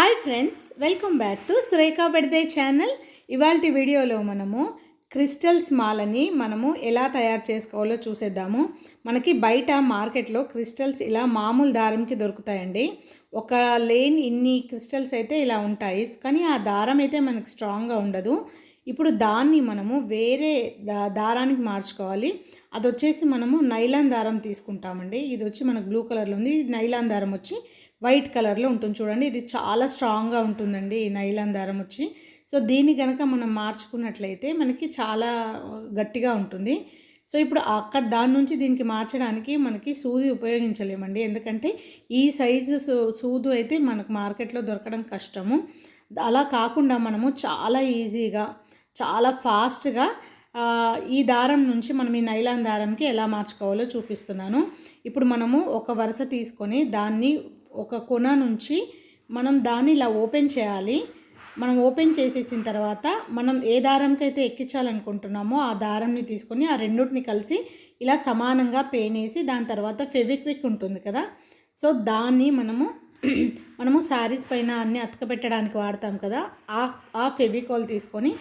Hi friends, welcome back to Surekha birthday channel. ఇవాల్టి వీడియోలో మనము క్రిస్టల్స్ మాలని మనము ఎలా తయారు చేసుకోవాలో చూసేద్దాము. మనకి బయట మార్కెట్లో క్రిస్టల్స్ ఇలా మామూలు దారంకి దొరుకుతాయండి. ఒక లేన్ ఇన్ని క్రిస్టల్స్ అయితే ఇలా ఉంటాయి, కానీ ఆ దారం అయితే మనకు స్ట్రాంగ్గా ఉండదు. ఇప్పుడు దాన్ని మనము వేరే దారానికి మార్చుకోవాలి. అది వచ్చేసి మనము నైలాన్ దారం తీసుకుంటామండి. ఇది వచ్చి మనకు బ్లూ కలర్లో ఉంది. నైలాన్ దారం వచ్చి వైట్ కలర్లో ఉంటుంది చూడండి. ఇది చాలా స్ట్రాంగ్గా ఉంటుందండి ఈ నైలాన్ దారం వచ్చి. సో దీన్ని కనుక మనం మార్చుకున్నట్లయితే మనకి చాలా గట్టిగా ఉంటుంది. సో ఇప్పుడు అక్కడ దాని నుంచి దీనికి మార్చడానికి మనకి సూది ఉపయోగించలేమండి, ఎందుకంటే ఈ సైజు సూదు అయితే మనకు మార్కెట్లో దొరకడం కష్టము. అలా కాకుండా మనము చాలా ఈజీగా చాలా ఫాస్ట్గా ఈ దారం నుంచి మనం ఈ నైలాన్ దారంకి ఎలా మార్చుకోవాలో చూపిస్తున్నాను. ఇప్పుడు మనము ఒక వరుస తీసుకొని దాన్ని ఒక కొన నుంచి మనం దాన్ని ఇలా ఓపెన్ చేయాలి. మనం ఓపెన్ చేసేసిన తర్వాత మనం ఏ దారంకి అయితే ఎక్కించాలనుకుంటున్నామో ఆ దారంని తీసుకొని ఆ రెండుటిని కలిసి ఇలా సమానంగా పేనేసి దాని తర్వాత ఫెవిక్విక్ ఉంటుంది కదా, సో దాన్ని మనము శారీస్ పైన అన్నీ అతకబెట్టడానికి వాడతాం కదా, ఆ ఫెవికాల్ తీసుకొని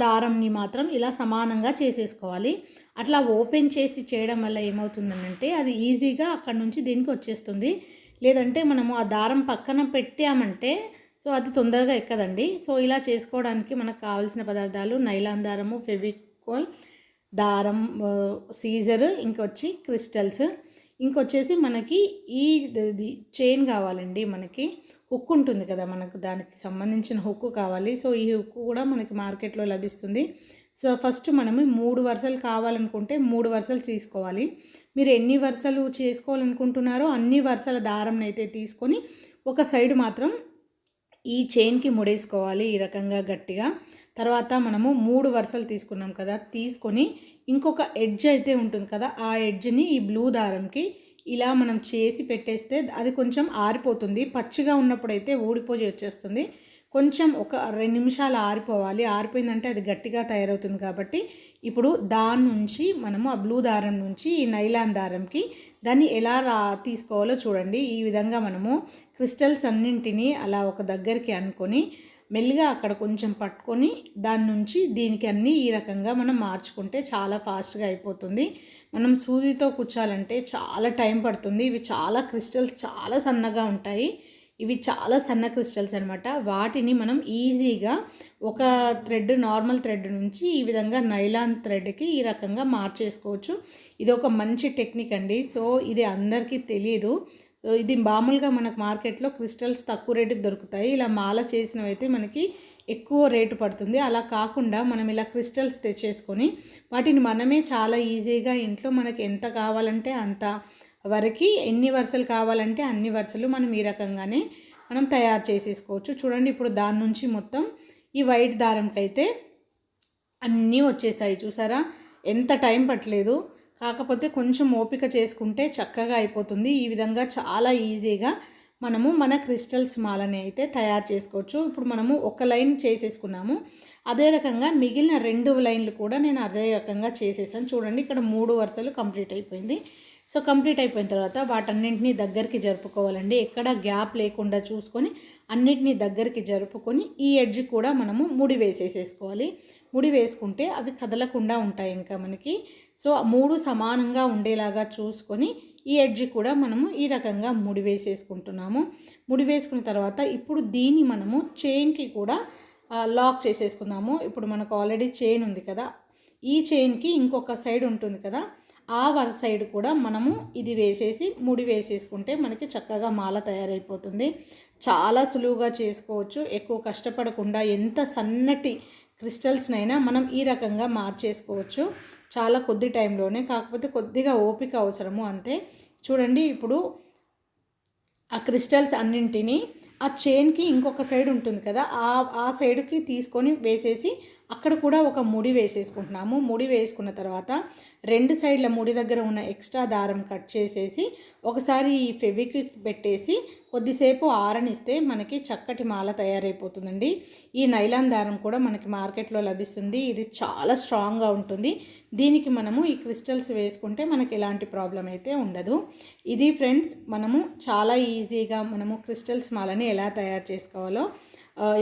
దారంని మాత్రం ఇలా సమానంగా చేసేసుకోవాలి. అట్లా ఓపెన్ చేసి చేయడం వల్ల ఏమవుతుందంటే అది ఈజీగా అక్కడ నుంచి దీనికి వచ్చేస్తుంది. లేదంటే మనము ఆ దారం పక్కన పెట్టామంటే సో అది తొందరగా ఎక్కదండి. సో ఇలా చేసుకోవడానికి మనకు కావాల్సిన పదార్థాలు నైలాన్ దారము, ఫెవికాల్, దారం, సీజర్, ఇంకొచ్చి క్రిస్టల్స్, ఇంకొచ్చేసి మనకి ఈ చైన్ కావాలండి. మనకి హుక్ ఉంటుంది కదా, మనకు దానికి సంబంధించిన హుక్ కావాలి. సో ఈ హుక్ కూడా మనకి మార్కెట్లో లభిస్తుంది. సో ఫస్ట్ మనము 3 వరుసలు కావాలనుకుంటే 3 వరుసలు తీసుకోవాలి. మీరు ఎన్ని వరుసలు చేసుకోవాలనుకుంటున్నారో అన్ని వరుసల దారం అయితే తీసుకొని ఒక సైడ్ మాత్రం ఈ చైన్కి ముడేసుకోవాలి ఈ రకంగా గట్టిగా. తర్వాత మనము 3 వరుసలు తీసుకున్నాం కదా, తీసుకొని ఇంకొక ఎడ్జ్ అయితే ఉంటుంది కదా, ఆ ఎడ్జ్ని ఈ బ్లూ దారంకి ఇలా మనం చేసి పెట్టేస్తే అది కొంచెం ఆరిపోతుంది. పచ్చిగా ఉన్నప్పుడైతే ఊడిపోయి వచ్చేస్తుంది. కొంచెం ఒక 2 నిమిషాలు ఆరిపోవాలి. ఆరిపోయిందంటే అది గట్టిగా తయారవుతుంది. కాబట్టి ఇప్పుడు దాని నుంచి మనము ఆ బ్లూ దారం నుంచి ఈ నైలాన్ దారంకి దాన్ని ఎలా తీసుకోవాలో చూడండి. ఈ విధంగా మనము క్రిస్టల్స్ అన్నింటినీ అలా ఒక దగ్గరికి అనుకొని మెల్లిగా అక్కడ కొంచెం పట్టుకొని దాని నుంచి దీనికి అన్నీ ఈ రకంగా మనం మార్చుకుంటే చాలా ఫాస్ట్గా అయిపోతుంది. మనం సూదితో కుచ్చాలంటే చాలా టైం పడుతుంది. ఇవి చాలా క్రిస్టల్స్ చాలా సన్నగా ఉంటాయి. ఇవి చాలా సన్న క్రిస్టల్స్ అనమాట. వాటిని మనం ఈజీగా ఒక థ్రెడ్, నార్మల్ థ్రెడ్ నుంచి ఈ విధంగా నైలాన్ థ్రెడ్కి ఈ రకంగా మార్చేసుకోవచ్చు. ఇది ఒక మంచి టెక్నిక్ అండి. సో ఇది అందరికీ తెలియదు. ఇది మామూలుగా మనకు మార్కెట్లో క్రిస్టల్స్ తక్కువ రేటుకి దొరుకుతాయి. ఇలా మాల చేసినవి అయితే మనకి ఎక్కువ రేటు పడుతుంది. అలా కాకుండా మనం ఇలా క్రిస్టల్స్ తెచ్చేసుకొని వాటిని మనమే చాలా ఈజీగా ఇంట్లో మనకి ఎంత కావాలంటే అంత వరకు, ఎన్ని వరుసలు కావాలంటే అన్ని వరుసలు మనం ఈ రకంగానే మనం తయారు చేసేసుకోవచ్చు. చూడండి ఇప్పుడు దాని నుంచి మొత్తం ఈ వైట్ దారంకైతే అన్నీ వచ్చేసాయి. చూసారా, ఎంత టైం పట్టలేదు. కాకపోతే కొంచెం ఓపిక చేసుకుంటే చక్కగా అయిపోతుంది. ఈ విధంగా చాలా ఈజీగా మనము మన క్రిస్టల్స్ మాలని అయితే తయారు చేసుకోవచ్చు. ఇప్పుడు మనము ఒక లైన్ చేసేసుకున్నాము. అదే రకంగా మిగిలిన 2 లైన్లు కూడా నేను అదే రకంగా చేసేసాను. చూడండి ఇక్కడ 3 వరుసలు కంప్లీట్ అయిపోయింది. సో కంప్లీట్ అయిపోయిన తర్వాత వాటన్నింటినీ దగ్గరికి జరుపుకోవాలండి. ఎక్కడ గ్యాప్ లేకుండా చూసుకొని అన్నిటినీ దగ్గరికి జరుపుకొని ఈ ఎడ్జ్ కూడా మనము ముడి వేసేసేసుకోవాలి. ముడి వేసుకుంటే అవి కదలకుండా ఉంటాయి ఇంకా మనకి. సో 3 సమానంగా ఉండేలాగా చూసుకొని ఈ ఎడ్జ్ కూడా మనము ఈ రకంగా ముడి వేసేసుకుంటున్నాము. ముడి వేసుకున్న తర్వాత ఇప్పుడు దీన్ని మనము చైన్కి కూడా లాక్ చేసేసుకుందాము. ఇప్పుడు మనకు ఆల్రెడీ చైన్ ఉంది కదా, ఈ చైన్కి ఇంకొక సైడ్ ఉంటుంది కదా, ఆ సైడ్ కూడా మనము ఇది వేసేసి ముడి వేసేసుకుంటే మనకి చక్కగా మాల తయారైపోతుంది. చాలా సులువుగా చేసుకోవచ్చు. ఎక్కువ కష్టపడకుండా ఎంత సన్నటి క్రిస్టల్స్నైనా మనం ఈ రకంగా మార్చేసుకోవచ్చు చాలా కొద్ది టైంలోనే. కాకపోతే కొద్దిగా ఓపిక అవసరము అంతే. చూడండి ఇప్పుడు ఆ క్రిస్టల్స్ అన్నింటినీ ఆ చైన్కి ఇంకొక సైడ్ ఉంటుంది కదా, ఆ సైడ్కి తీసుకొని వేసేసి అక్కడ కూడా ఒక ముడి వేసేసుకుంటున్నాము. ముడి వేసుకున్న తర్వాత 2 సైడ్ల ముడి దగ్గర ఉన్న ఎక్స్ట్రా దారం కట్ చేసేసి ఒకసారి ఈ ఫెవిక్విక్ పెట్టేసి కొద్దిసేపు ఆరనిస్తే మనకి చక్కటి మాల తయారైపోతుందండి. ఈ నైలాన్ దారం కూడా మనకి మార్కెట్లో లభిస్తుంది. ఇది చాలా స్ట్రాంగ్గా ఉంటుంది. దీనికి మనము ఈ క్రిస్టల్స్ వేసుకుంటే మనకి ఎలాంటి ప్రాబ్లం అయితే ఉండదు. ఇది ఫ్రెండ్స్, మనము చాలా ఈజీగా మనము క్రిస్టల్స్ మాలని ఎలా తయారు చేసుకోవాలో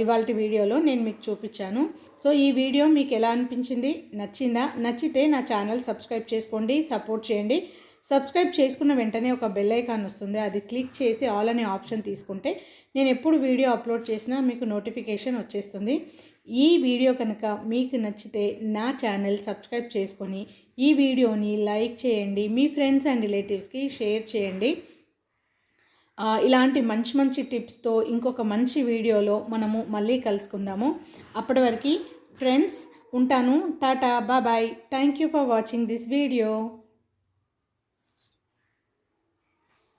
ఇవాల్టి వీడియోలో నేను మీకు చూపించాను. సో ఈ వీడియో మీకు ఎలా అనిపించింది? నచ్చిందా? నచ్చితే నా ఛానల్ సబ్స్క్రైబ్ చేసుకోండి, సపోర్ట్ చేయండి. సబ్స్క్రైబ్ చేసుకున్న వెంటనే ఒక బెల్ ఐకాన్ వస్తుంది, అది క్లిక్ చేసి ఆల్ అనే ఆప్షన్ తీసుకుంటే నేను ఎప్పుడు వీడియో అప్లోడ్ చేసినా మీకు నోటిఫికేషన్ వచ్చేస్తుంది. ఈ వీడియో కనుక మీకు నచ్చితే నా ఛానల్ సబ్స్క్రైబ్ చేసుకొని ఈ వీడియోని లైక్ చేయండి, మీ ఫ్రెండ్స్ అండ్ రిలేటివ్స్కి షేర్ చేయండి. ఇలాంటి మంచి మంచి టిప్స్తో ఇంకొక మంచి వీడియోలో మనము మళ్ళీ కలుసుకుందాము. అప్పటి వరకు ఫ్రెండ్స్ ఉంటాను. Tata, bye. Thank you for watching this video.